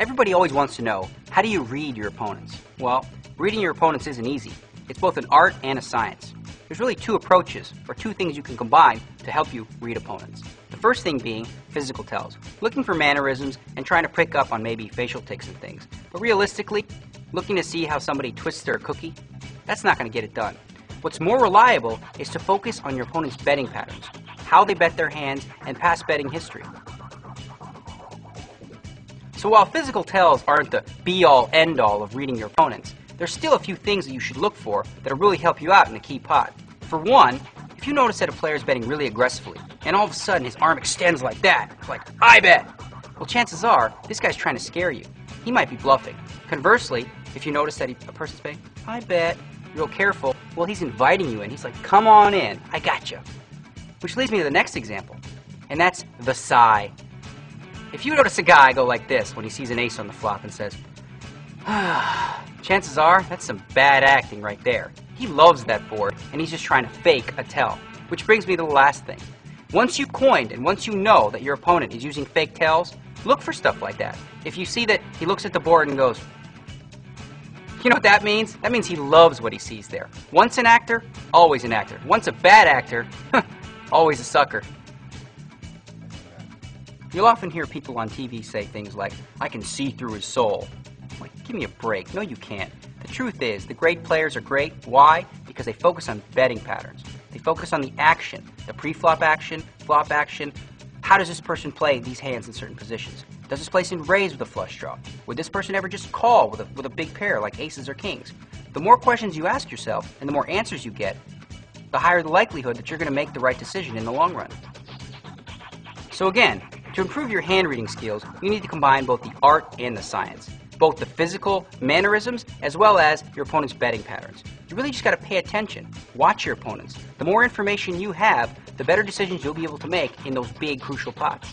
Everybody always wants to know, how do you read your opponents? Well, reading your opponents isn't easy. It's both an art and a science. There's really two approaches, or two things you can combine to help you read opponents. The first thing being physical tells, looking for mannerisms and trying to pick up on maybe facial tics and things. But realistically, looking to see how somebody twists their cookie, that's not going to get it done. What's more reliable is to focus on your opponent's betting patterns, how they bet their hands, and past betting history. So while physical tells aren't the be-all, end-all of reading your opponents, there's still a few things that you should look for that'll really help you out in a key pot. For one, if you notice that a player is betting really aggressively, and all of a sudden his arm extends like that, like, I bet! Well, chances are, this guy's trying to scare you. He might be bluffing. Conversely, if you notice that a person's saying, I bet, real careful, well, he's inviting you in. He's like, come on in, I gotcha. Which leads me to the next example, and that's the sigh. If you notice a guy go like this when he sees an ace on the flop and says, chances are, that's some bad acting right there. He loves that board, and he's just trying to fake a tell. Which brings me to the last thing. Once you've coined and once you know that your opponent is using fake tells, look for stuff like that. If you see that he looks at the board and goes, you know what that means? That means he loves what he sees there. Once an actor, always an actor. Once a bad actor, always a sucker. You'll often hear people on TV say things like, I can see through his soul. Like, give me a break. No, you can't. The truth is, the great players are great. Why? Because they focus on betting patterns. They focus on the action, the pre-flop action, flop action. How does this person play these hands in certain positions? Does this person raise with a flush draw? Would this person ever just call with a big pair like aces or kings? The more questions you ask yourself and the more answers you get, the higher the likelihood that you're going to make the right decision in the long run. So again, to improve your hand reading skills, you need to combine both the art and the science. Both the physical mannerisms as well as your opponent's betting patterns. You really just got to pay attention. Watch your opponents. The more information you have, the better decisions you'll be able to make in those big, crucial pots.